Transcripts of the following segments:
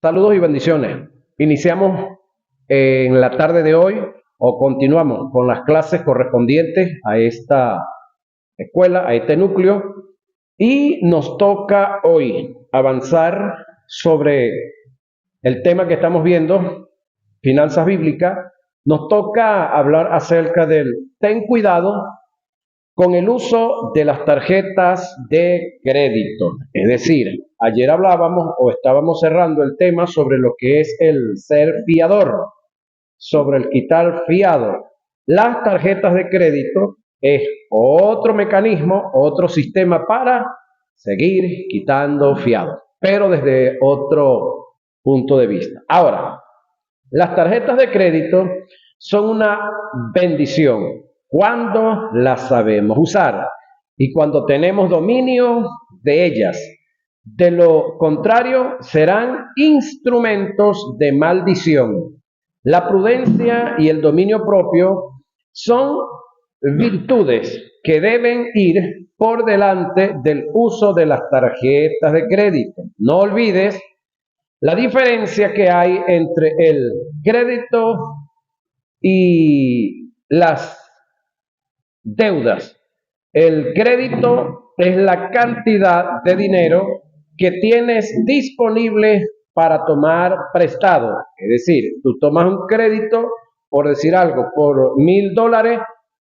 Saludos y bendiciones. Iniciamos en la tarde de hoy o continuamos con las clases correspondientes a esta escuela, a este núcleo, y nos toca hoy avanzar sobre el tema que estamos viendo, finanzas bíblicas. Nos toca hablar acerca del ten cuidado con el uso de las tarjetas de crédito. Es decir, ayer hablábamos o estábamos cerrando el tema sobre lo que es el ser fiador, sobre el quitar fiado. Las tarjetas de crédito es otro mecanismo, otro sistema para seguir quitando fiado, pero desde otro punto de vista. Ahora, las tarjetas de crédito son una bendición cuando las sabemos usar y cuando tenemos dominio de ellas. De lo contrario, serán instrumentos de maldición. La prudencia y el dominio propio son virtudes que deben ir por delante del uso de las tarjetas de crédito. No olvides la diferencia que hay entre el crédito y las deudas. El crédito es la cantidad de dinero que tienes disponible para tomar prestado. Es decir, tú tomas un crédito, por decir algo, por $1,000,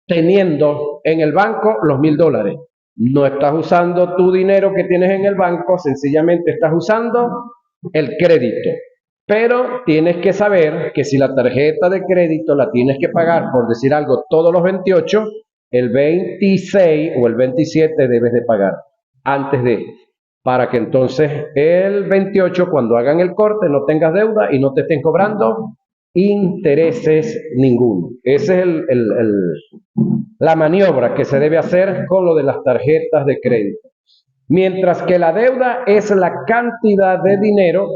teniendo en el banco los $1,000. No estás usando tu dinero que tienes en el banco, sencillamente estás usando el crédito. Pero tienes que saber que si la tarjeta de crédito la tienes que pagar, por decir algo, todos los 28, el 26 o el 27 debes de pagar antes de, para que entonces el 28, cuando hagan el corte, no tengas deuda y no te estén cobrando intereses ninguno. Esa es la maniobra que se debe hacer con lo de las tarjetas de crédito. Mientras que la deuda es la cantidad de dinero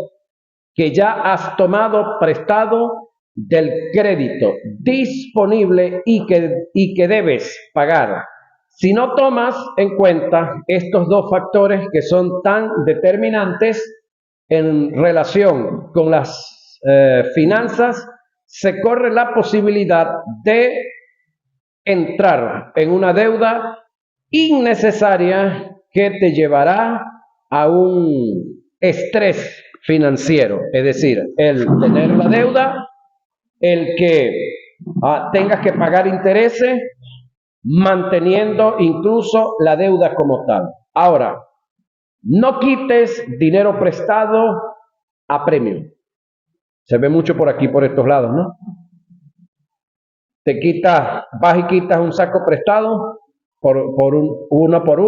que ya has tomado prestado del crédito disponible y que debes pagar. Si no tomas en cuenta estos dos factores que son tan determinantes en relación con las finanzas, se corre la posibilidad de entrar en una deuda innecesaria que te llevará a un estrés financiero, es decir, el tener la deuda, el que tengas que pagar intereses, manteniendo incluso la deuda como tal. Ahora, no quites dinero prestado a premio. Se ve mucho por aquí, por estos lados, ¿no? Te quitas, vas y quitas un saco prestado uno por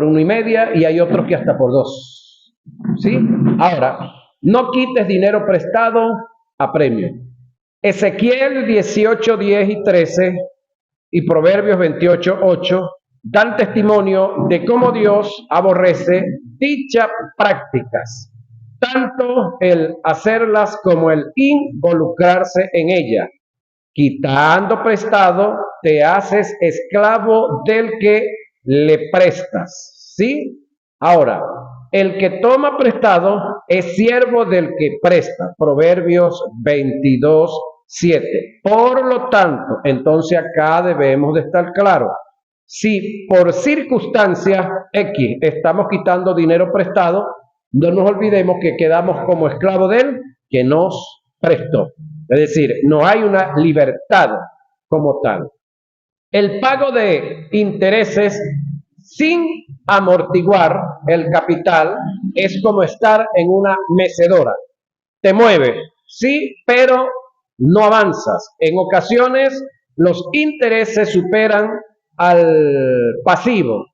uno y media, y hay otros que hasta por dos. ¿Sí? Ahora, no quites dinero prestado a premio. Ezequiel 18, 10 y 13 y Proverbios 28, 8 dan testimonio de cómo Dios aborrece dichas prácticas, tanto el hacerlas como el involucrarse en ellas. Quitando prestado, te haces esclavo del que le prestas. ¿Sí? Ahora, el que toma prestado es siervo del que presta. Proverbios 22, 7. Por lo tanto, entonces acá debemos de estar claros. Si por circunstancias X estamos quitando dinero prestado, no nos olvidemos que quedamos como esclavos de él que nos prestó. Es decir, no hay una libertad como tal. El pago de intereses sin amortiguar el capital es como estar en una mecedora. Te mueve, sí, pero no avanzas. En ocasiones los intereses superan al pasivo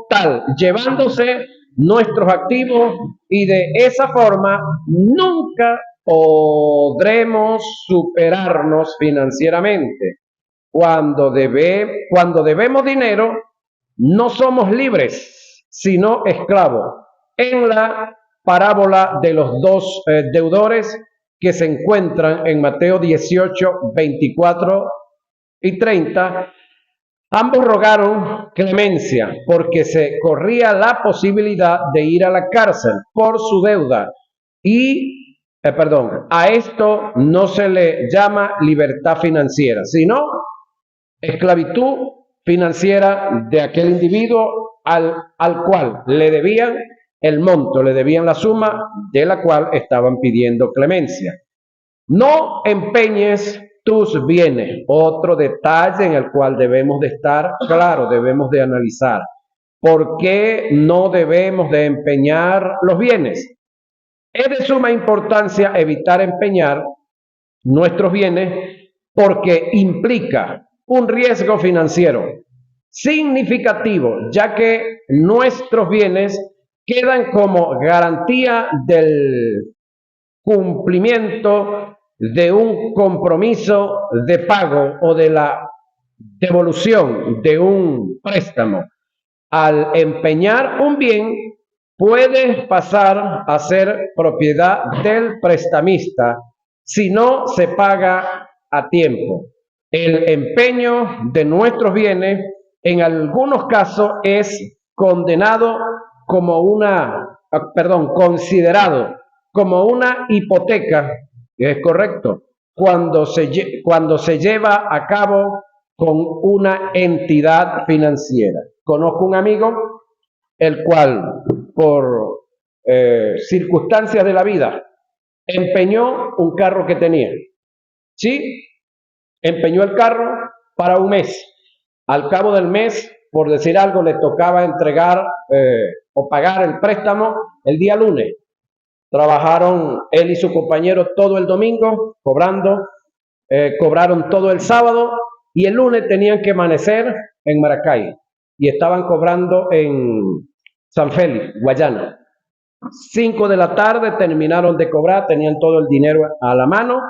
tal, llevándose nuestros activos, y de esa forma nunca podremos superarnos financieramente. Cuando debemos dinero, no somos libres, sino esclavos. En la parábola de los dos deudores que se encuentran en Mateo 18, 24 y 30, Ambos rogaron clemencia porque se corría la posibilidad de ir a la cárcel por su deuda y, a esto no se le llama libertad financiera, sino esclavitud financiera de aquel individuo al cual le debían el monto, le debían la suma de la cual estaban pidiendo clemencia. No empeñes tus bienes. Otro detalle en el cual debemos de estar claro, debemos de analizar. ¿Por qué no debemos de empeñar los bienes? Es de suma importancia evitar empeñar nuestros bienes porque implica un riesgo financiero significativo, ya que nuestros bienes quedan como garantía del cumplimiento de un compromiso de pago o de la devolución de un préstamo. Al empeñar un bien, puede pasar a ser propiedad del prestamista si no se paga a tiempo. El empeño de nuestros bienes en algunos casos es condenado como considerado como una hipoteca, que es correcto, cuando se lleva a cabo con una entidad financiera. Conozco un amigo el cual, por circunstancias de la vida, empeñó un carro que tenía. ¿Sí? Empeñó el carro para un mes. Al cabo del mes, por decir algo, le tocaba entregar o pagar el préstamo el día lunes. Trabajaron él y su compañero todo el domingo, cobraron todo el sábado y el lunes tenían que amanecer en Maracay y estaban cobrando en San Félix, Guayana. 5 de la tarde terminaron de cobrar, tenían todo el dinero a la mano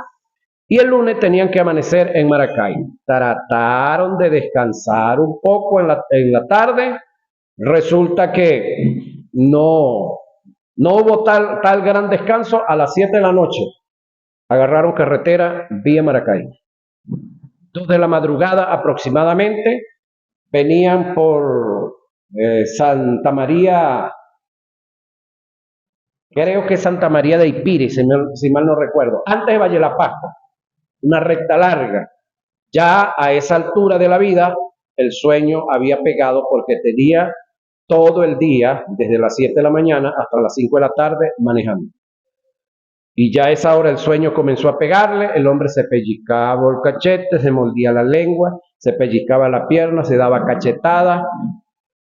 y el lunes tenían que amanecer en Maracay. Trataron de descansar un poco en la tarde, resulta que no hubo tal gran descanso. A las 7 de la noche agarraron carretera vía Maracay. 2 de la madrugada aproximadamente, venían por Santa María, creo que Santa María de Ipiri, si mal no recuerdo, antes de Valle La Pascua, una recta larga. Ya a esa altura de la vida, el sueño había pegado porque tenía todo el día, desde las 7 de la mañana hasta las 5 de la tarde, manejando. Y ya a esa hora el sueño comenzó a pegarle, el hombre se pellizcaba el cachete, se mordía la lengua, se pellizcaba la pierna, se daba cachetada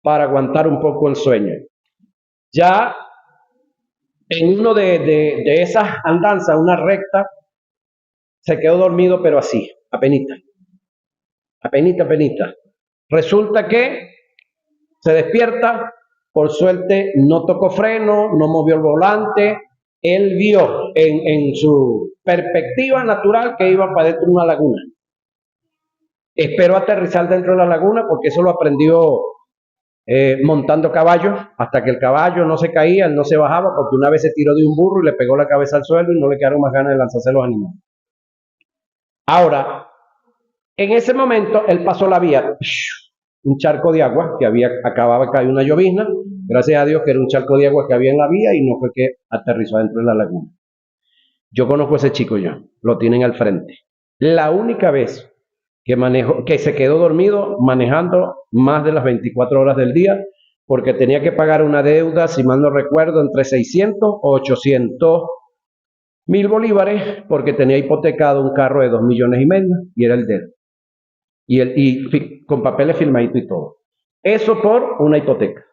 para aguantar un poco el sueño. Ya en uno de esas andanzas, una recta, se quedó dormido, pero así, apenita. Resulta que se despierta, por suerte no tocó freno, no movió el volante. Él vio en su perspectiva natural que iba para dentro de una laguna. Esperó aterrizar dentro de la laguna porque eso lo aprendió montando caballos, hasta que el caballo no se caía, no se bajaba, porque una vez se tiró de un burro y le pegó la cabeza al suelo y no le quedaron más ganas de lanzarse a los animales. Ahora, en ese momento, él pasó la vía, un charco de agua que acababa de caer una llovizna, gracias a Dios que era un charco de agua que había en la vía y no fue que aterrizó dentro de la laguna. Yo conozco a ese chico ya, lo tienen al frente. La única vez que se quedó dormido manejando más de las 24 horas del día, porque tenía que pagar una deuda, si mal no recuerdo, entre 600 o 800 mil bolívares, porque tenía hipotecado un carro de 2,5 millones y era el de él. Y con papeles firmaditos y todo. Eso por una hipoteca.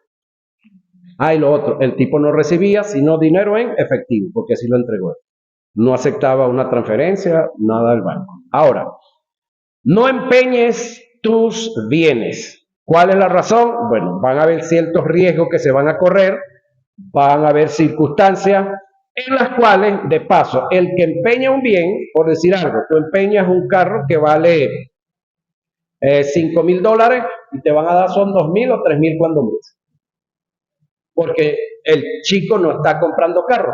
Y lo otro, el tipo no recibía sino dinero en efectivo, porque así lo entregó. No aceptaba una transferencia, nada del banco. Ahora, no empeñes tus bienes. ¿Cuál es la razón? Bueno, van a haber ciertos riesgos que se van a correr, van a haber circunstancias en las cuales, de paso, el que empeña un bien, por decir algo, tú empeñas un carro que vale $5,000 y te van a dar son 2,000 o 3,000 cuando mucho. Porque el chico no está comprando carro,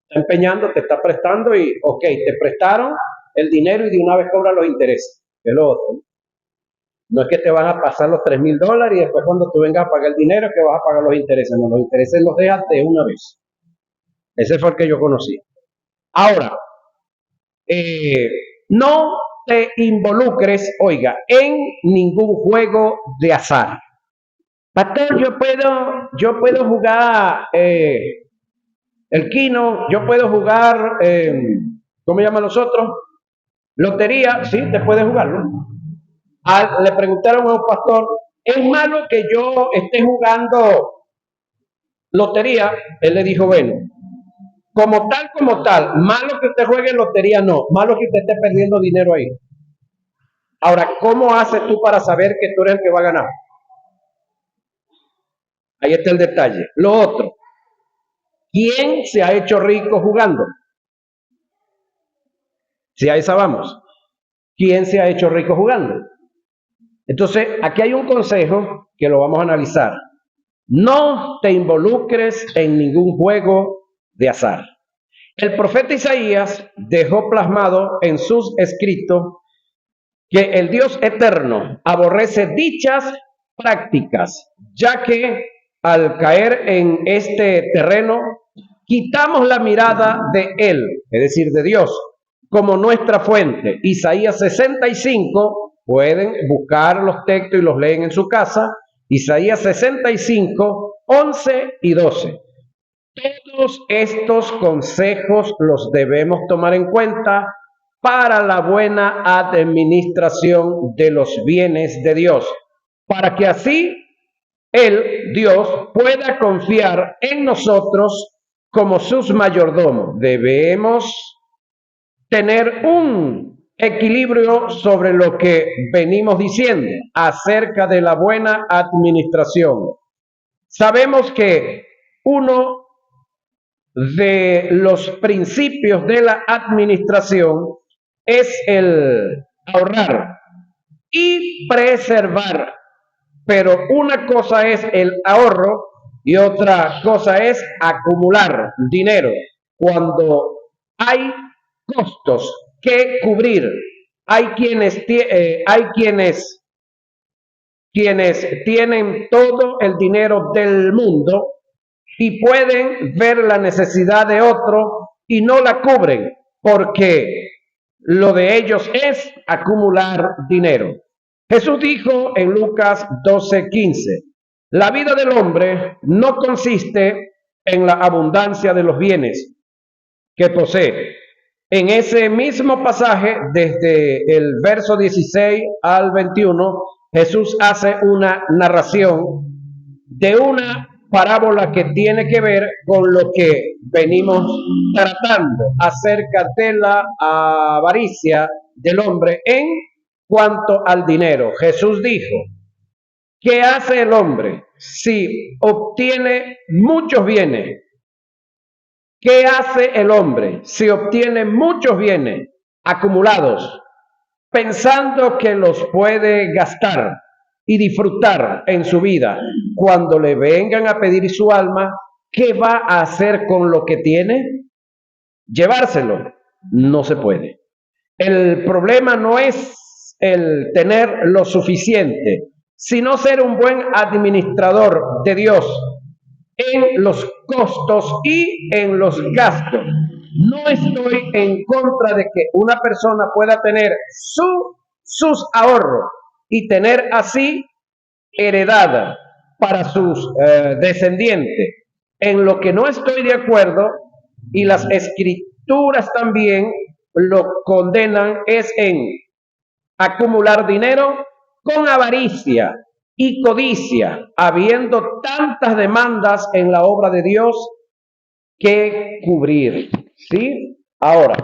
está empeñando, te está prestando y, ok, te prestaron el dinero y de una vez cobra los intereses, que es lo otro. No es que te van a pasar los $3,000 y después cuando tú vengas a pagar el dinero que vas a pagar los intereses. No, los intereses los dejas de una vez. Ese fue el que yo conocí. Ahora, eh, no te involucres, oiga, en ningún juego de azar. Pastor, yo puedo jugar el Kino, yo puedo jugar, ¿cómo llaman los otros? Lotería, sí, te puedes jugarlo. Le preguntaron a un pastor, ¿es malo que yo esté jugando lotería? Él le dijo, bueno, como tal, malo que usted juegue lotería no, malo que usted esté perdiendo dinero ahí. Ahora, ¿cómo haces tú para saber que tú eres el que va a ganar? Ahí está el detalle. Lo otro, ¿quién se ha hecho rico jugando? Si a esa vamos. ¿Quién se ha hecho rico jugando? Entonces, aquí hay un consejo que lo vamos a analizar. No te involucres en ningún juego de azar. El profeta Isaías dejó plasmado en sus escritos que el Dios eterno aborrece dichas prácticas, ya que al caer en este terreno, quitamos la mirada de Él, es decir, de Dios, como nuestra fuente. Isaías 65, pueden buscar los textos y los leen en su casa. Isaías 65, 11 y 12. Todos estos consejos los debemos tomar en cuenta para la buena administración de los bienes de Dios, para que así Él, Dios, pueda confiar en nosotros como sus mayordomos. Debemos tener un equilibrio sobre lo que venimos diciendo acerca de la buena administración. Sabemos que uno de los principios de la administración es el ahorrar y preservar. Pero una cosa es el ahorro y otra cosa es acumular dinero. Cuando hay costos que cubrir, hay quienes tienen todo el dinero del mundo y pueden ver la necesidad de otro y no la cubren porque lo de ellos es acumular dinero. Jesús dijo en Lucas 12:15, la vida del hombre no consiste en la abundancia de los bienes que posee. En ese mismo pasaje, desde el verso 16 al 21, Jesús hace una narración de una parábola que tiene que ver con lo que venimos tratando acerca de la avaricia del hombre en cuanto al dinero. Jesús dijo, ¿qué hace el hombre si obtiene muchos bienes? ¿Qué hace el hombre si obtiene muchos bienes acumulados, pensando que los puede gastar y disfrutar en su vida? Cuando le vengan a pedir su alma, ¿qué va a hacer con lo que tiene? Llevárselo. No se puede. El problema no es el tener lo suficiente, sino ser un buen administrador de Dios en los costos y en los gastos. No estoy en contra de que una persona pueda tener sus ahorros y tener así heredada para sus descendientes. En lo que no estoy de acuerdo, y las escrituras también lo condenan, es en acumular dinero con avaricia y codicia, habiendo tantas demandas en la obra de Dios que cubrir. ¿Sí? Ahora,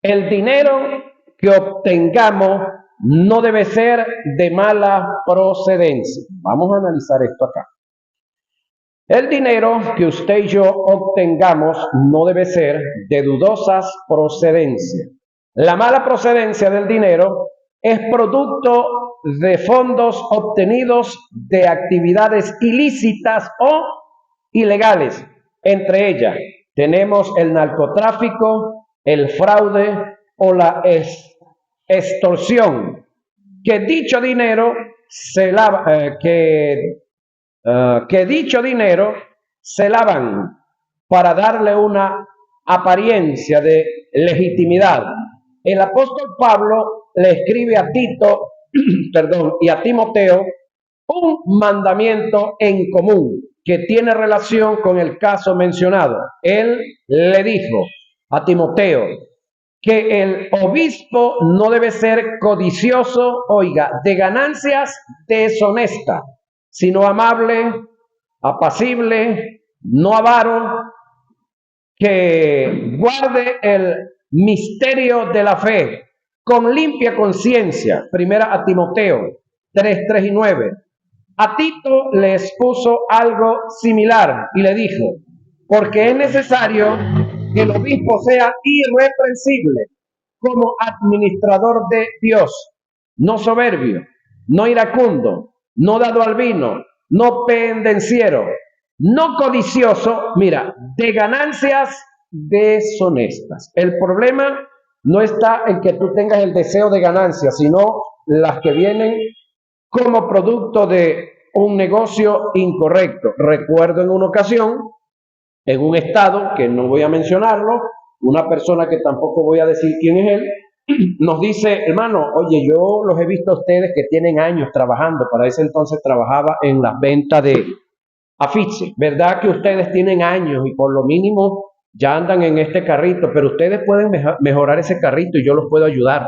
el dinero que obtengamos no debe ser de mala procedencia. Vamos a analizar esto acá. El dinero que usted y yo obtengamos no debe ser de dudosas procedencias. La mala procedencia del dinero es producto de fondos obtenidos de actividades ilícitas o ilegales. Entre ellas tenemos el narcotráfico, el fraude o la extorsión. que dicho dinero se lava, que dicho dinero se lavan para darle una apariencia de legitimidad. El apóstol Pablo le escribe a Tito, perdón, y a Timoteo un mandamiento en común que tiene relación con el caso mencionado. Él le dijo a Timoteo que el obispo no debe ser codicioso, oiga, de ganancias deshonestas, sino amable, apacible, no avaro, que guarde el misterio de la fe con limpia conciencia. Primera a Timoteo 3, 3 y 9. A Tito le expuso algo similar y le dijo, porque es necesario que el obispo sea irreprensible como administrador de Dios, no soberbio, no iracundo, no dado al vino, no pendenciero, no codicioso, mira, de ganancias deshonestas. El problema no está en que tú tengas el deseo de ganancias, sino las que vienen como producto de un negocio incorrecto. Recuerdo en una ocasión, en un estado, que no voy a mencionarlo, una persona que tampoco voy a decir quién es él, nos dice, hermano, oye, yo los he visto a ustedes que tienen años trabajando, para ese entonces trabajaba en la venta de afiches, ¿verdad que ustedes tienen años y por lo mínimo ya andan en este carrito, pero ustedes pueden mejorar ese carrito y yo los puedo ayudar?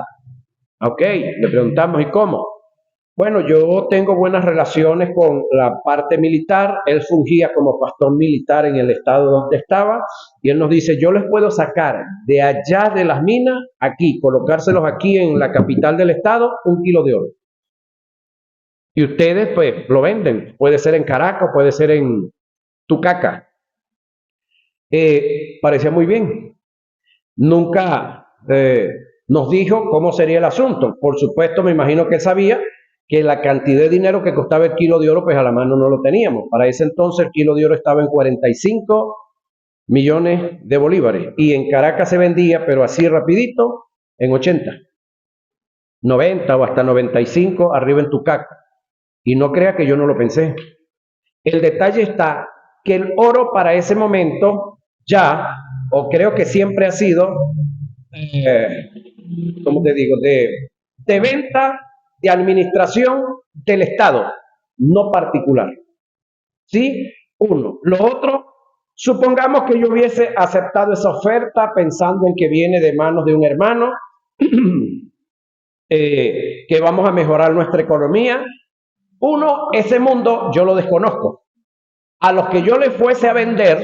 Ok, le preguntamos, ¿y cómo? Bueno, yo tengo buenas relaciones con la parte militar, él fungía como pastor militar en el estado donde estaba, y él nos dice, yo les puedo sacar de allá de las minas, aquí, colocárselos aquí en la capital del estado, 1 kilo de oro. Y ustedes, pues, lo venden, puede ser en Caracas, puede ser en Tucaca. Parecía muy bien. Nunca nos dijo cómo sería el asunto. Por supuesto, me imagino que él sabía que la cantidad de dinero que costaba el kilo de oro, pues a la mano no lo teníamos. Para ese entonces el kilo de oro estaba en 45 millones de bolívares y en Caracas se vendía, pero así rapidito, en 80, 90 o hasta 95 arriba en Tucaca. Y no crea que yo no lo pensé. El detalle está que el oro para ese momento ya, o creo que siempre ha sido, ¿cómo te digo?, de venta, de administración del Estado, no particular. ¿Sí? Uno. Lo otro, supongamos que yo hubiese aceptado esa oferta pensando en que viene de manos de un hermano, que vamos a mejorar nuestra economía. Uno, ese mundo yo lo desconozco. A los que yo le fuese a vender,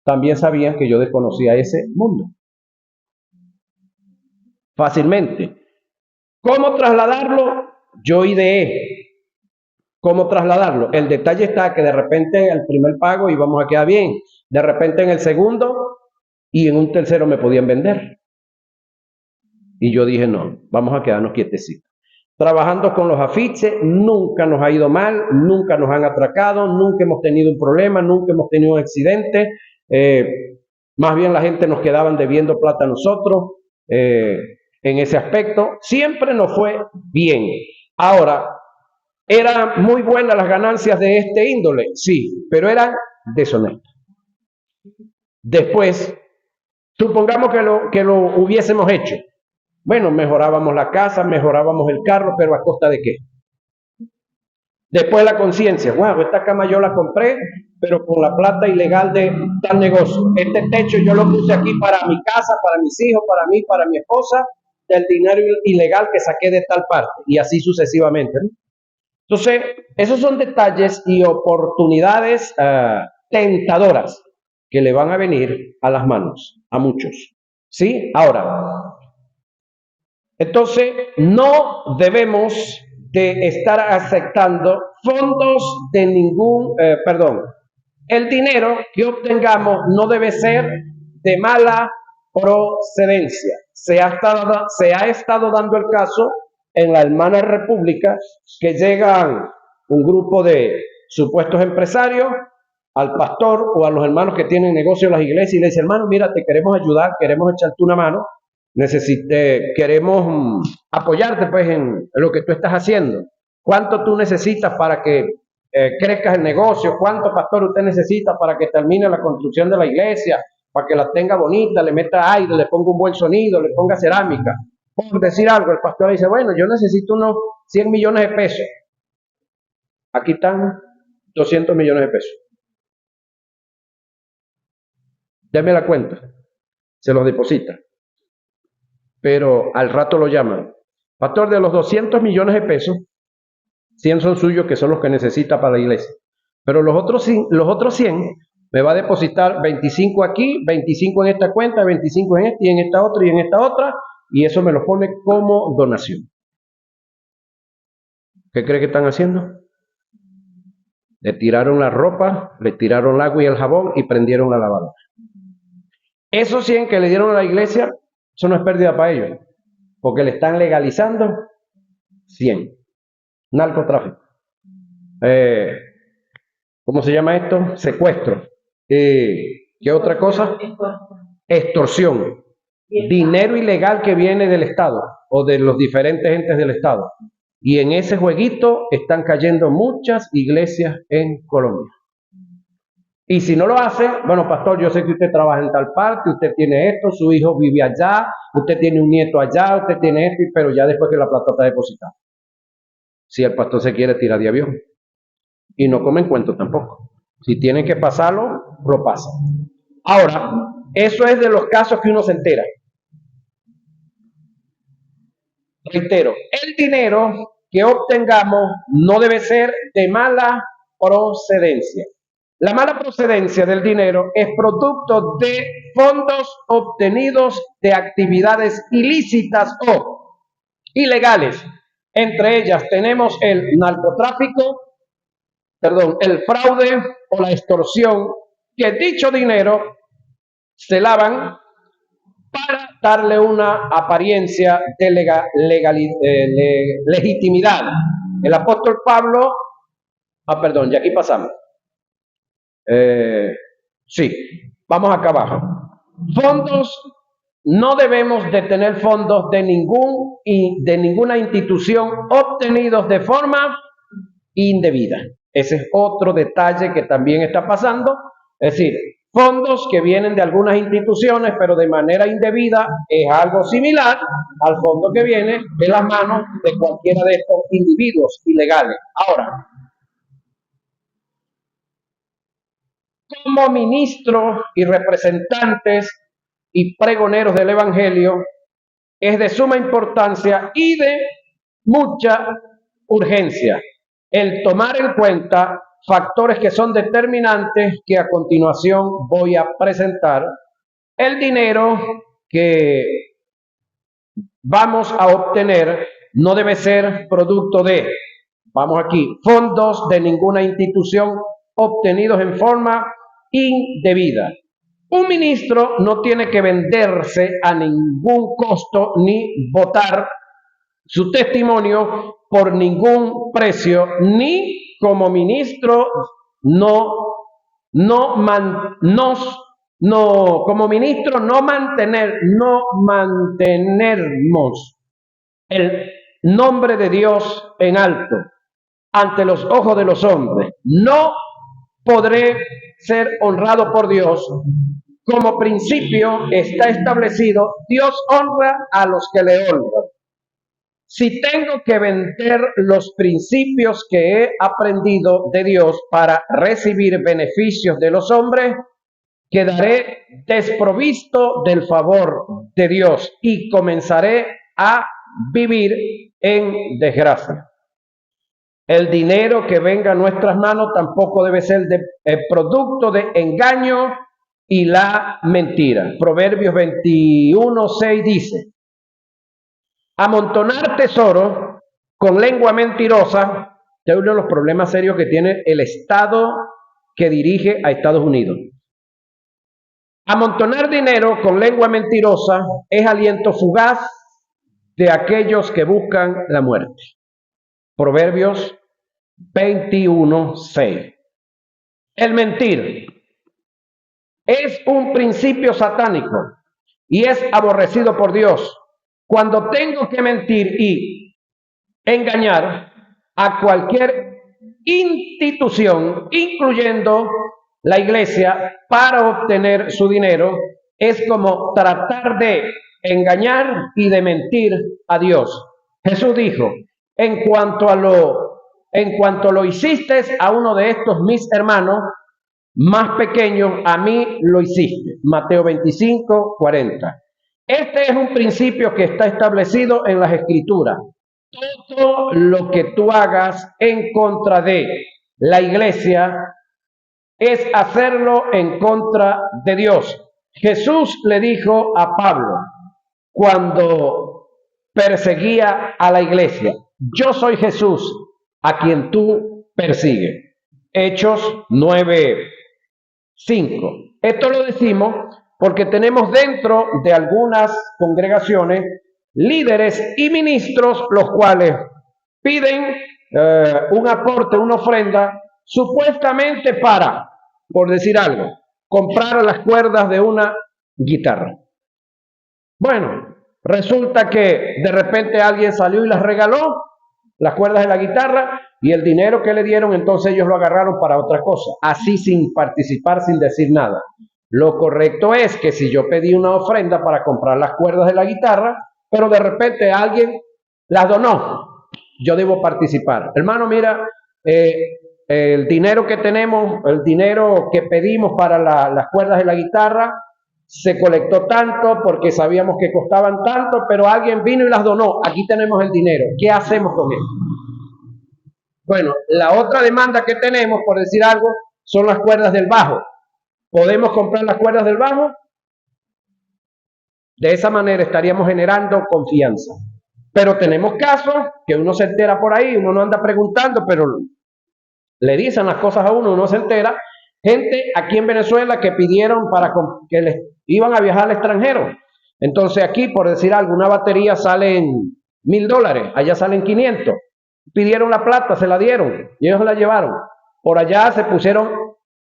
también sabían que yo desconocía ese mundo. Fácilmente. ¿Cómo trasladarlo? Yo ideé cómo trasladarlo. El detalle está que de repente el primer pago íbamos a quedar bien, de repente en el segundo y en un tercero me podían vender. Y yo dije, no, vamos a quedarnos quietecitos. Trabajando con los afiches, nunca nos ha ido mal, nunca nos han atracado, nunca hemos tenido un problema, nunca hemos tenido un accidente. Más bien la gente nos quedaban debiendo plata a nosotros. En ese aspecto, siempre nos fue bien. Ahora, ¿eran muy buenas las ganancias de este índole? Sí, pero eran deshonestas. Después, supongamos que lo hubiésemos hecho. Bueno, mejorábamos la casa, mejorábamos el carro, pero ¿a costa de qué? Después la conciencia, wow, esta cama yo la compré, pero con la plata ilegal de tal negocio. Este techo yo lo puse aquí para mi casa, para mis hijos, para mí, para mi esposa, del dinero ilegal que saqué de tal parte, y así sucesivamente, ¿no? Entonces, esos son detalles y oportunidades tentadoras que le van a venir a las manos a muchos. ¿Sí? Ahora, entonces, no debemos de estar aceptando fondos de ningún, el dinero que obtengamos no debe ser de mala procedencia. Se ha estado dando el caso en la hermana república que llegan un grupo de supuestos empresarios al pastor o a los hermanos que tienen negocio en las iglesias y le dicen, hermano, mira, te queremos ayudar, queremos echarte una mano, queremos apoyarte pues en lo que tú estás haciendo. ¿Cuánto tú necesitas para que crezcas el negocio? ¿Cuánto, pastor, usted necesita para que termine la construcción de la iglesia? Para que la tenga bonita, le meta aire, le ponga un buen sonido, le ponga cerámica. Por decir algo, el pastor dice, bueno, yo necesito unos 100 millones de pesos. Aquí están 200 millones de pesos. Deme la cuenta. Se los deposita. Pero al rato lo llaman. Pastor, de los 200 millones de pesos, 100 son suyos, que son los que necesita para la iglesia. Pero los otros 100 me va a depositar 25 aquí, 25 en esta cuenta, 25 en esta y en esta otra y en esta otra, y eso me lo pone como donación. ¿Qué cree que están haciendo? Le tiraron la ropa, le tiraron el agua y el jabón y prendieron la lavadora. Esos 100 que le dieron a la iglesia, eso no es pérdida para ellos, porque le están legalizando 100. Narcotráfico. ¿Cómo se llama esto? Secuestro. ¿Qué otra cosa? Extorsión. Dinero ilegal que viene del Estado o de los diferentes entes del Estado. Y en ese jueguito están cayendo muchas iglesias en Colombia. Y si no lo hace, bueno, pastor, yo sé que usted trabaja en tal parte, usted tiene esto, su hijo vive allá, usted tiene un nieto allá, usted tiene esto, pero ya después que la plata está depositada. Si el pastor se quiere tirar de avión. Y no comen cuento tampoco. Si tienen que pasarlo, lo pasan. Ahora, eso es de los casos que uno se entera. Reitero, el dinero que obtengamos no debe ser de mala procedencia. La mala procedencia del dinero es producto de fondos obtenidos de actividades ilícitas o ilegales. Entre ellas tenemos el narcotráfico, el fraude o la extorsión, que dicho dinero se lavan para darle una apariencia de legitimidad. El apóstol Pablo, ya aquí pasamos. Sí, vamos acá abajo. Fondos, no debemos de tener fondos de ninguna institución obtenidos de forma indebida. Ese es otro detalle que también está pasando. Es decir, fondos que vienen de algunas instituciones, pero de manera indebida, es algo similar al fondo que viene de las manos de cualquiera de estos individuos ilegales. Ahora, como ministros y representantes y pregoneros del Evangelio, es de suma importancia y de mucha urgencia el tomar en cuenta factores que son determinantes que a continuación voy a presentar. El dinero que vamos a obtener no debe ser producto de, fondos de ninguna institución obtenidos en forma indebida. Un ministro no tiene que venderse a ningún costo ni votar su testimonio por ningún precio, ni como ministro como ministro no mantenernos el nombre de Dios en alto ante los ojos de los hombres. No podré ser honrado por Dios. Como principio está establecido, Dios honra a los que le honran. Si tengo que vender los principios que he aprendido de Dios para recibir beneficios de los hombres, quedaré desprovisto del favor de Dios y comenzaré a vivir en desgracia. El dinero que venga a nuestras manos tampoco debe ser producto de engaño y la mentira. Proverbios 21:6 dice: amontonar tesoro con lengua mentirosa es uno de los problemas serios que tiene el Estado que dirige a Estados Unidos. Amontonar dinero con lengua mentirosa es aliento fugaz de aquellos que buscan la muerte. Proverbios 21:6. El mentir es un principio satánico y es aborrecido por Dios. Cuando tengo que mentir y engañar a cualquier institución, incluyendo la iglesia, para obtener su dinero, es como tratar de engañar y de mentir a Dios. Jesús dijo, en cuanto lo hiciste a uno de estos mis hermanos más pequeños, a mí lo hiciste. Mateo 25, 40. Este es un principio que está establecido en las Escrituras. Todo lo que tú hagas en contra de la iglesia es hacerlo en contra de Dios. Jesús le dijo a Pablo cuando perseguía a la iglesia, yo soy Jesús a quien tú persigues. Hechos 9:5. Esto lo decimos porque tenemos dentro de algunas congregaciones líderes y ministros los cuales piden un aporte, una ofrenda, supuestamente para, por decir algo, comprar las cuerdas de una guitarra. Bueno, resulta que de repente alguien salió y las regaló, las cuerdas de la guitarra, y el dinero que le dieron, entonces ellos lo agarraron para otra cosa, así sin participar, sin decir nada. Lo correcto es que si yo pedí una ofrenda para comprar las cuerdas de la guitarra, pero de repente alguien las donó, yo debo participar. Hermano, mira, el dinero que tenemos, el dinero que pedimos para las cuerdas de la guitarra, se colectó tanto porque sabíamos que costaban tanto, pero alguien vino y las donó. Aquí tenemos el dinero. ¿Qué hacemos con esto? Bueno, la otra demanda que tenemos, por decir algo, son las cuerdas del bajo. ¿Podemos comprar las cuerdas del bajo? De esa manera estaríamos generando confianza. Pero tenemos casos que uno se entera por ahí, uno no anda preguntando, pero le dicen las cosas a uno, uno se entera. Gente aquí en Venezuela que pidieron para que les iban a viajar al extranjero. Entonces aquí, por decir algo, una batería sale en $1,000, allá salen 500. Pidieron la plata, se la dieron y ellos la llevaron. Por allá se pusieron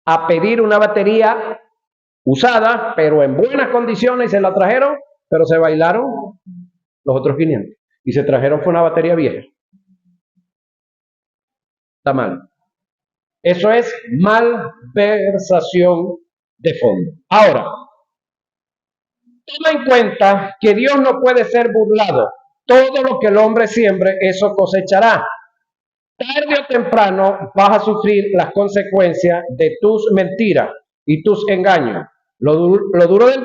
a pedir una batería usada, pero en buenas condiciones, y se la trajeron, pero se bailaron los otros 500. Y se trajeron con una batería vieja. Está mal. Eso es malversación de fondo. Ahora, toma en cuenta que Dios no puede ser burlado. Todo lo que el hombre siembre, eso cosechará. Tarde o temprano vas a sufrir las consecuencias de tus mentiras y tus engaños. Lo duro del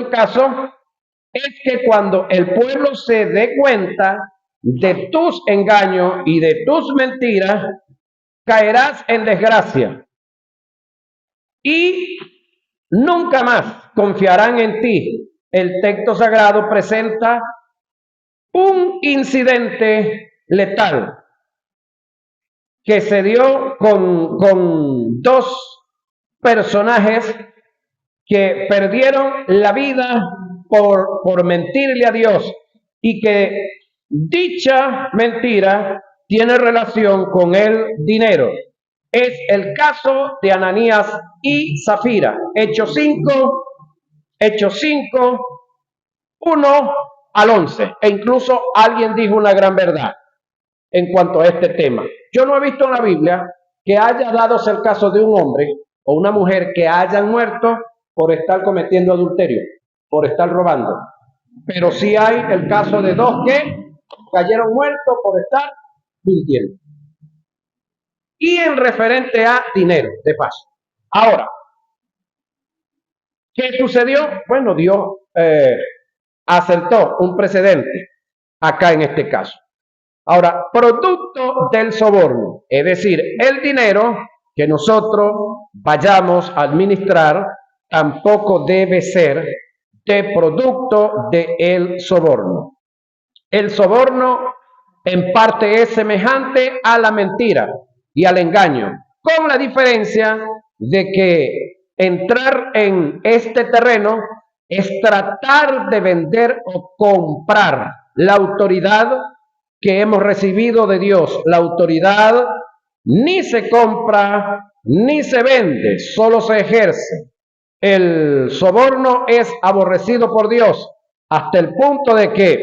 caso es que cuando el pueblo se dé cuenta de tus engaños y de tus mentiras, caerás en desgracia y nunca más confiarán en ti. El texto sagrado presenta un incidente letal que se dio con dos personajes que perdieron la vida por mentirle a Dios, y que dicha mentira tiene relación con el dinero. Es el caso de Ananías y Zafira. Hechos 5, 1 al 11. E incluso alguien dijo una gran verdad en cuanto a este tema. Yo no he visto en la Biblia que haya dado el caso de un hombre o una mujer que hayan muerto por estar cometiendo adulterio, por estar robando. Pero sí hay el caso de dos que cayeron muertos por estar mintiendo. Y en referente a dinero, de paso. Ahora, ¿qué sucedió? Bueno, Dios acertó un precedente acá en este caso. Ahora, producto del soborno, es decir, el dinero que nosotros vayamos a administrar tampoco debe ser de producto del soborno. El soborno en parte es semejante a la mentira y al engaño, con la diferencia de que entrar en este terreno es tratar de vender o comprar la autoridad que hemos recibido de Dios. La autoridad ni se compra ni se vende, solo se ejerce. El soborno es aborrecido por Dios hasta el punto de que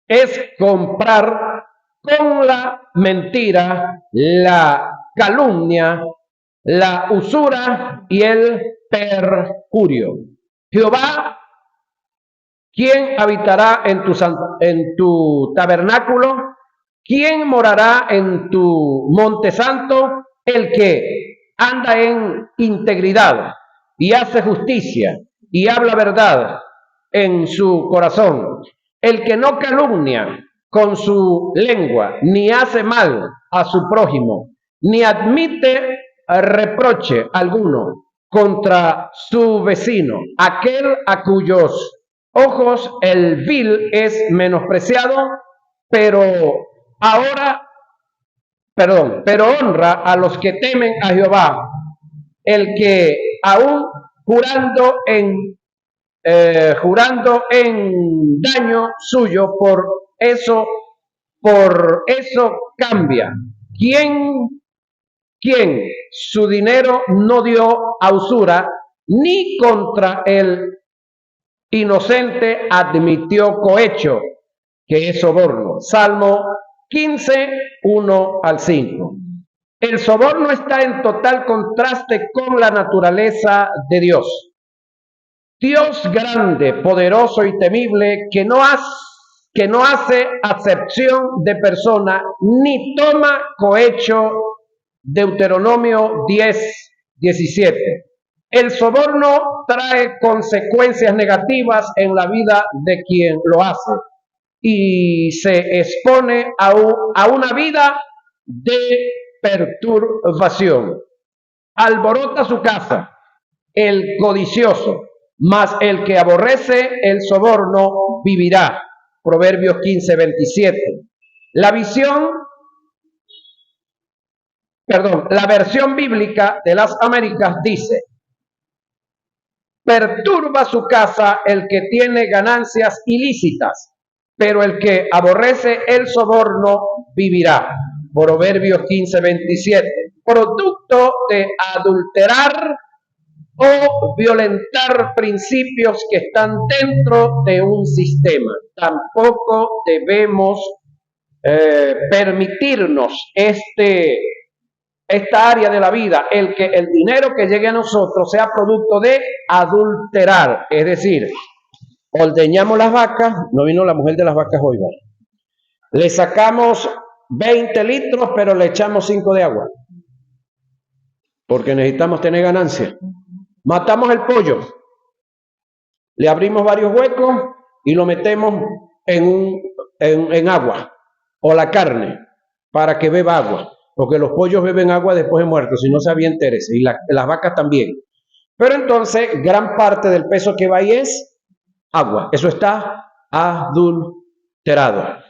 es comprar con la mentira, la calumnia, la usura y el perjurio. Jehová, ¿quién habitará en tu tabernáculo? ¿Quién morará en tu monte santo? El que anda en integridad y hace justicia y habla verdad en su corazón. El que no calumnia con su lengua, ni hace mal a su prójimo, ni admite reproche alguno contra su vecino, aquel a cuyos ojos el vil es menospreciado, pero pero honra a los que temen a Jehová, el que aún jurando en daño suyo, por eso cambia. ¿Quién su dinero no dio a usura, ni contra el inocente admitió cohecho, que es soborno? Salmo 15, 1 al 5. El soborno está en total contraste con la naturaleza de Dios. Dios grande, poderoso y temible, que no hace acepción de persona, ni toma cohecho. Deuteronomio 10, 17. El soborno trae consecuencias negativas en la vida de quien lo hace y se expone a una vida de perturbación. Alborota su casa el codicioso, mas el que aborrece el soborno vivirá. Proverbios 15, 27. La versión bíblica de las Américas dice: perturba su casa el que tiene ganancias ilícitas, pero el que aborrece el soborno vivirá. Proverbios 15, 27. Producto de adulterar o violentar principios que están dentro de un sistema. Tampoco debemos permitirnos esta área de la vida, que el dinero que llegue a nosotros sea producto de adulterar. Es decir, ordeñamos las vacas, no vino la mujer de las vacas hoy, ¿vale? Le sacamos 20 litros, pero le echamos 5 de agua, porque necesitamos tener ganancia. Matamos el pollo, le abrimos varios huecos y lo metemos en agua, o la carne, para que beba agua, porque los pollos beben agua después de muertos, si no se había interés, y las vacas también. Pero entonces, gran parte del peso que va ahí es agua. Eso está adulterado.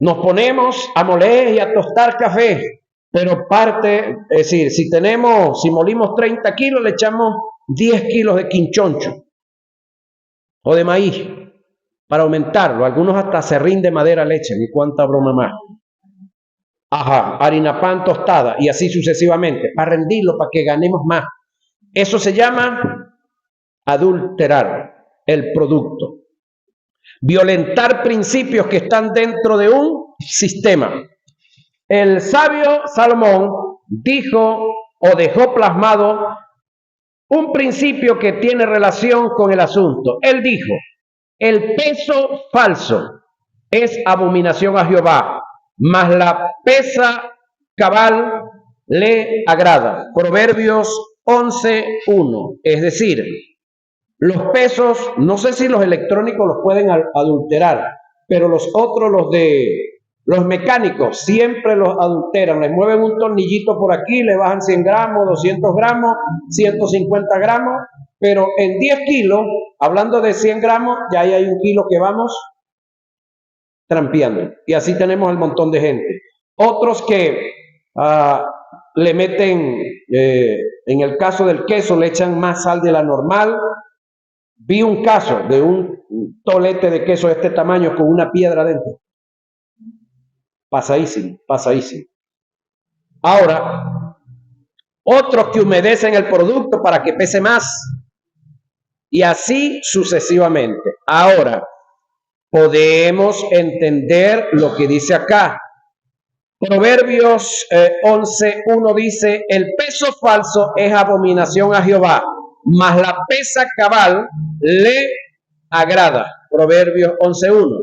Nos ponemos a moler y a tostar café, pero es decir, si molimos 30 kilos, le echamos 10 kilos de quinchoncho o de maíz para aumentarlo. Algunos hasta serrín de madera le echan, y cuánta broma más. Harina pan tostada, y así sucesivamente, para rendirlo, para que ganemos más. Eso se llama adulterar el producto. Violentar principios que están dentro de un sistema. El sabio Salomón dijo o dejó plasmado un principio que tiene relación con el asunto. Él dijo: el peso falso es abominación a Jehová, mas la pesa cabal le agrada. Proverbios 11:1. Es decir, los pesos, no sé si los electrónicos los pueden adulterar, pero los otros, los mecánicos, siempre los adulteran. Les mueven un tornillito por aquí, le bajan 100 gramos, 200 gramos, 150 gramos, pero en 10 kilos, hablando de 100 gramos, ya ahí hay un kilo que vamos trampeando. Y así tenemos el montón de gente. Otros que le meten, en el caso del queso, le echan más sal de la normal. Vi un caso de un tolete de queso de este tamaño con una piedra dentro. Pasadísimo, pasadísimo. Ahora, otros que humedecen el producto para que pese más. y así sucesivamente. Ahora, podemos entender lo que dice acá. Proverbios 11:1 dice, el peso falso es abominación a Jehová, mas la pesa cabal le agrada. Proverbios 11:1.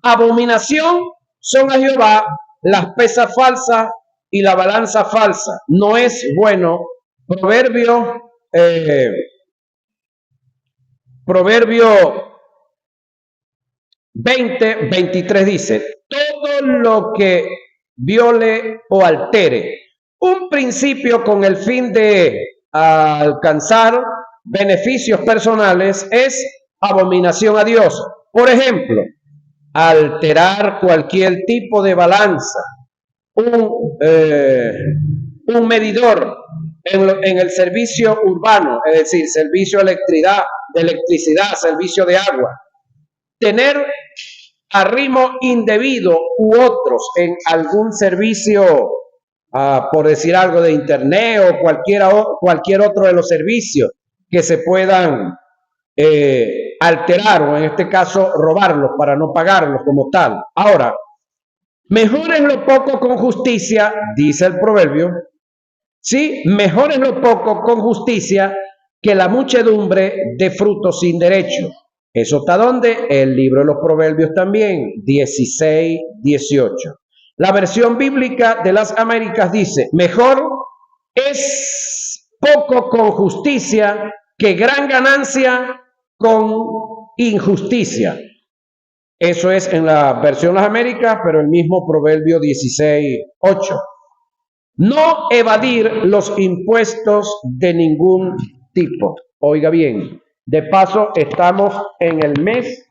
Abominación son a Jehová las pesas falsas y la balanza falsa. No es bueno. Proverbio 20:23 dice, todo lo que viole o altere un principio con el fin de alcanzar beneficios personales es abominación a Dios. Por ejemplo, alterar cualquier tipo de balanza, un medidor en el servicio urbano, es decir, servicio de electricidad, servicio de agua, tener arrimo indebido u otros en algún servicio, por decir algo, de internet o cualquier otro de los servicios que se puedan alterar o en este caso robarlos para no pagarlos como tal. Ahora, mejor es lo poco con justicia, dice el proverbio. Sí, mejor es lo poco con justicia que la muchedumbre de frutos sin derecho. ¿Eso está dónde? El libro de los Proverbios también, 16:18. La versión bíblica de las Américas dice, mejor es poco con justicia que gran ganancia con injusticia. Eso es en la versión de las Américas, pero el mismo Proverbio 16:8. No evadir los impuestos de ningún tipo. Oiga bien, de paso estamos en el mes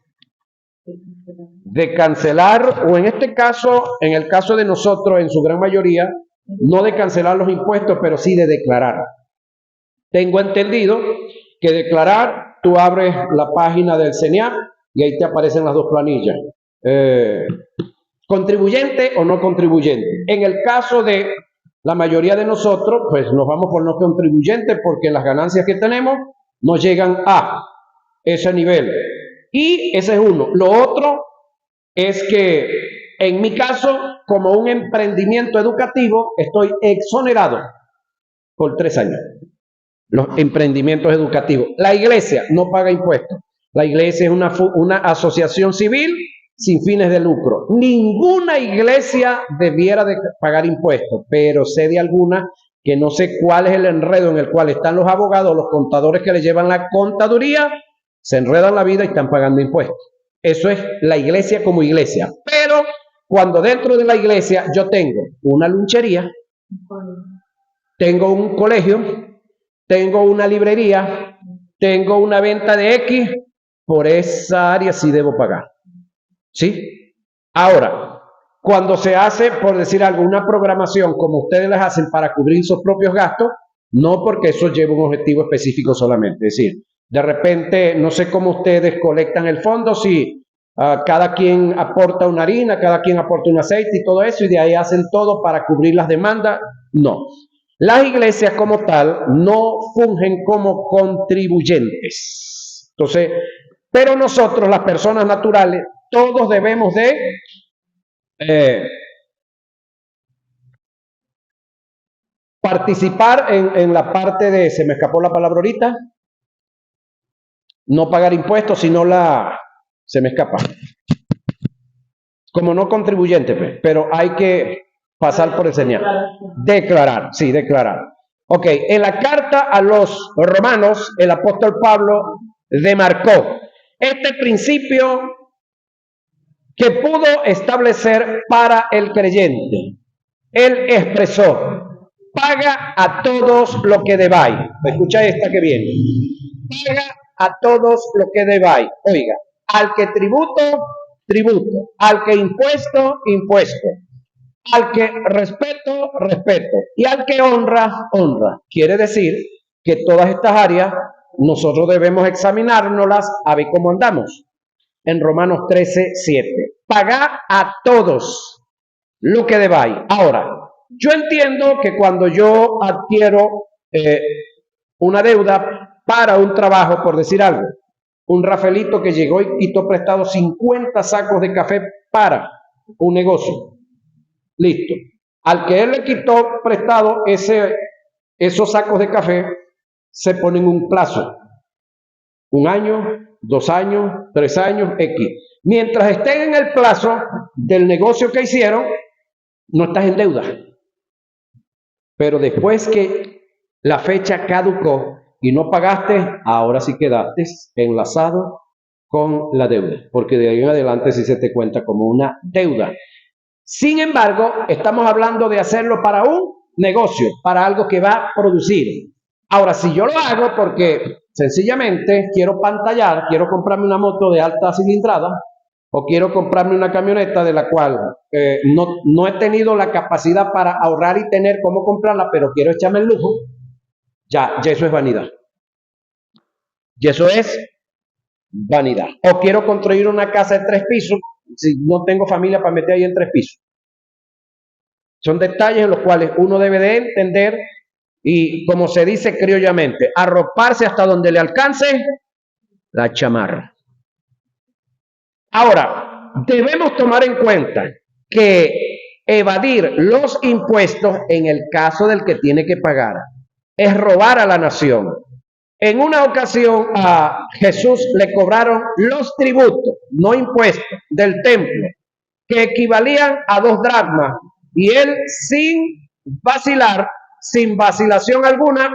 de cancelar, o en este caso, en el caso de nosotros, en su gran mayoría, no de cancelar los impuestos, pero sí de declarar. Tengo entendido que declarar, tú abres la página del CENIAP y ahí te aparecen las dos planillas. Contribuyente o no contribuyente. En el caso de la mayoría de nosotros, pues nos vamos por no contribuyente porque las ganancias que tenemos no llegan a ese nivel. Y ese es uno. Lo otro es que en mi caso, como un emprendimiento educativo, estoy exonerado por 3 años. Los emprendimientos educativos. La iglesia no paga impuestos. La iglesia es una asociación civil sin fines de lucro. Ninguna iglesia debiera de pagar impuestos, pero sé de alguna que no sé cuál es el enredo en el cual están los abogados, los contadores que le llevan la contaduría, se enredan la vida y están pagando impuestos. Eso es la iglesia como iglesia. Pero cuando dentro de la iglesia yo tengo una lunchería, tengo un colegio, tengo una librería, tengo una venta de X, por esa área sí debo pagar. ¿Sí? Ahora, cuando se hace, por decir algo, una programación como ustedes las hacen para cubrir sus propios gastos, no porque eso lleva un objetivo específico solamente. Es decir, de repente, no sé cómo ustedes colectan el fondo, si cada quien aporta una harina, cada quien aporta un aceite y todo eso, y de ahí hacen todo para cubrir las demandas. No. Las iglesias como tal no fungen como contribuyentes. Entonces, pero nosotros, las personas naturales, todos debemos de participar en la parte de, se me escapó la palabra ahorita, no pagar impuestos, sino se me escapa, como no contribuyente, pues, pero hay que pasar por el señal. Declarar, sí, declarar. Ok, en la carta a los romanos, el apóstol Pablo demarcó este principio que pudo establecer para el creyente. Él expresó, paga a todos lo que debáis. Escucha esta que viene. Paga a todos lo que debáis. Oiga, al que tributo, tributo. Al que impuesto, impuesto. Al que respeto, respeto. Y al que honra, honra. Quiere decir que todas estas áreas nosotros debemos examinárnoslas a ver cómo andamos. En Romanos 13:7. Pagad a todos lo que debáis. Ahora, yo entiendo que cuando yo adquiero una deuda, para un trabajo, por decir algo. Un Rafaelito que llegó y quitó prestado 50 sacos de café para un negocio. Listo. Al que él le quitó prestado esos sacos de café, se ponen un plazo. 1 año, 2 años, 3 años, X. Mientras estén en el plazo del negocio que hicieron, no estás en deuda. Pero después que la fecha caducó y no pagaste, ahora sí quedaste enlazado con la deuda, porque de ahí en adelante sí se te cuenta como una deuda. Sin embargo, estamos hablando de hacerlo para un negocio, para algo que va a producir. Ahora, si yo lo hago porque sencillamente quiero pantallar, quiero comprarme una moto de alta cilindrada o quiero comprarme una camioneta de la cual no he tenido la capacidad para ahorrar y tener cómo comprarla, pero quiero echarme el lujo, ya eso es vanidad. Y eso es vanidad. O quiero construir una casa de 3 pisos, si no tengo familia para meter ahí en 3 pisos. Son detalles en los cuales uno debe de entender y, como se dice criollamente, arroparse hasta donde le alcance la chamarra. Ahora, debemos tomar en cuenta que evadir los impuestos en el caso del que tiene que pagar es robar a la nación. En una ocasión a Jesús le cobraron los tributos, no impuestos, del templo, que equivalían a 2 dracmas, y él sin vacilar, sin vacilación alguna,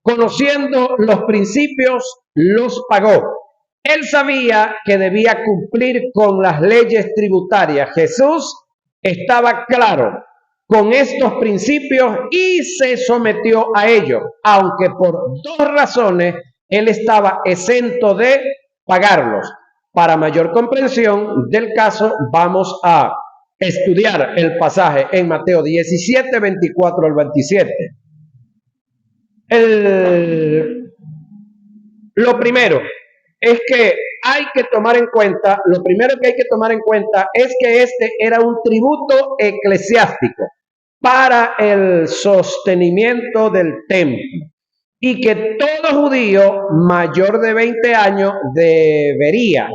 conociendo los principios, los pagó. Él sabía que debía cumplir con las leyes tributarias. Jesús estaba claro con estos principios y se sometió a ellos, aunque por 2 razones él estaba exento de pagarlos. Para mayor comprensión del caso, vamos a estudiar el pasaje en Mateo 17, 24 al 27. Lo primero es que hay que tomar en cuenta, lo primero que hay que tomar en cuenta es que este era un tributo eclesiástico para el sostenimiento del templo y que todo judío mayor de 20 años debería,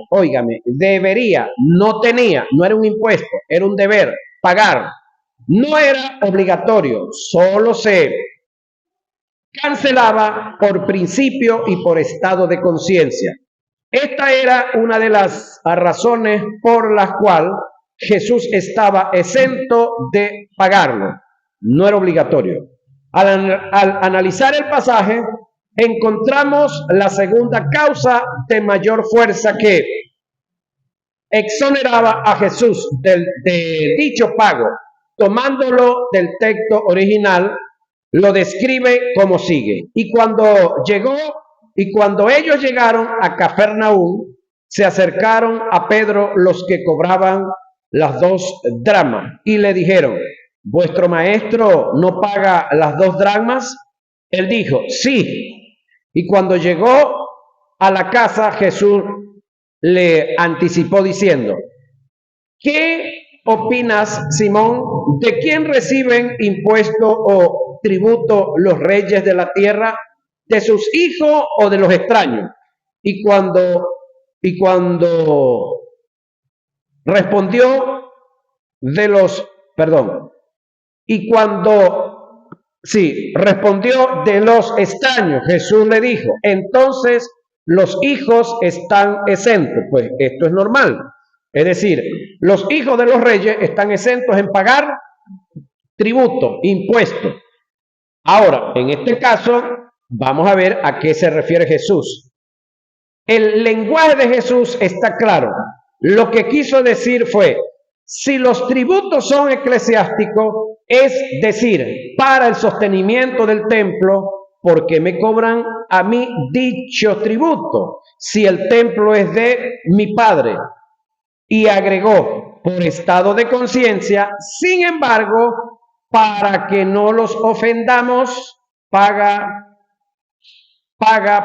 no tenía, no era un impuesto, era un deber pagar. No era obligatorio, solo se cancelaba por principio y por estado de conciencia. Esta era una de las razones por las cuales Jesús estaba exento de pagarlo. No era obligatorio. Al analizar el pasaje, encontramos la segunda causa de mayor fuerza que exoneraba a Jesús de dicho pago. Tomándolo del texto original, lo describe como sigue. Y cuando ellos llegaron a Cafarnaúm, se acercaron a Pedro los que cobraban las 2 dracmas y le dijeron: ¿vuestro maestro no paga las 2 dracmas? Él dijo: sí. Y cuando llegó a la casa, Jesús le anticipó diciendo: ¿qué opinas, Simón? ¿De quién reciben impuesto o tributo los reyes de la tierra? ¿De sus hijos o de los extraños? Y cuando respondió respondió de los extraños, Jesús le dijo: entonces los hijos están exentos. Pues esto es normal. Es decir, los hijos de los reyes están exentos en pagar tributo, impuesto. Ahora, en este caso, vamos a ver a qué se refiere Jesús. El lenguaje de Jesús está claro. Lo que quiso decir fue: si los tributos son eclesiásticos, es decir, para el sostenimiento del templo, ¿por qué me cobran a mí dicho tributo? Si el templo es de mi Padre. Y agregó: por estado de conciencia, sin embargo, para que no los ofendamos, paga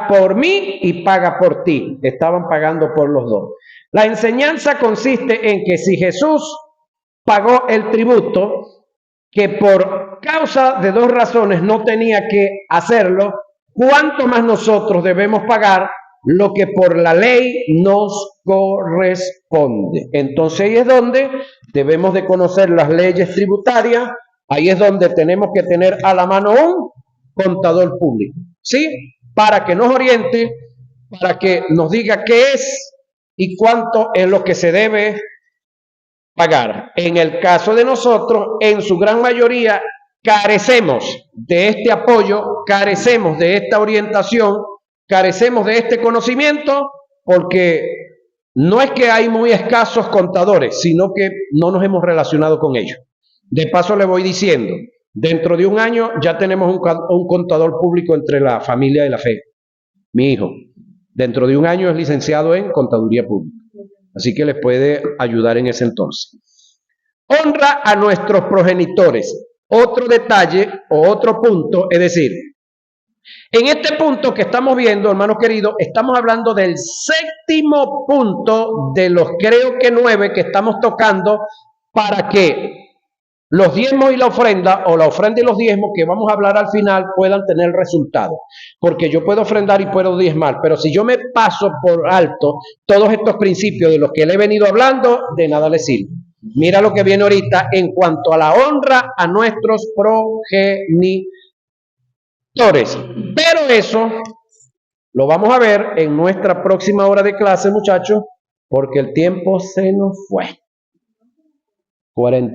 por mí y paga por ti. Estaban pagando por los dos. La enseñanza consiste en que si Jesús pagó el tributo, que por causa de 2 razones no tenía que hacerlo, ¿cuánto más nosotros debemos pagar lo que por la ley nos corresponde? Entonces ahí es donde debemos de conocer las leyes tributarias, ahí es donde tenemos que tener a la mano un contador público, ¿sí? Para que nos oriente, para que nos diga qué es y cuánto es lo que se debe pagar. En el caso de nosotros, en su gran mayoría, carecemos de este apoyo, carecemos de esta orientación, carecemos de este conocimiento, porque no es que hay muy escasos contadores, sino que no nos hemos relacionado con ellos. De paso le voy diciendo, dentro de un año ya tenemos un contador público entre la familia de la fe. Mi hijo, dentro de un año es licenciado en contaduría pública. Así que les puede ayudar en ese entonces. Honra a nuestros progenitores. Otro detalle o otro punto, es decir, en este punto que estamos viendo, hermanos queridos, estamos hablando del séptimo punto de los creo que 9 que estamos tocando para que los diezmos y la ofrenda, o la ofrenda y los diezmos que vamos a hablar al final, puedan tener resultados. Porque yo puedo ofrendar y puedo diezmar, pero si yo me paso por alto todos estos principios de los que le he venido hablando, de nada le sirve. Mira lo que viene ahorita en cuanto a la honra a nuestros progenitores. Pero eso lo vamos a ver en nuestra próxima hora de clase, muchachos, porque el tiempo se nos fue. 40.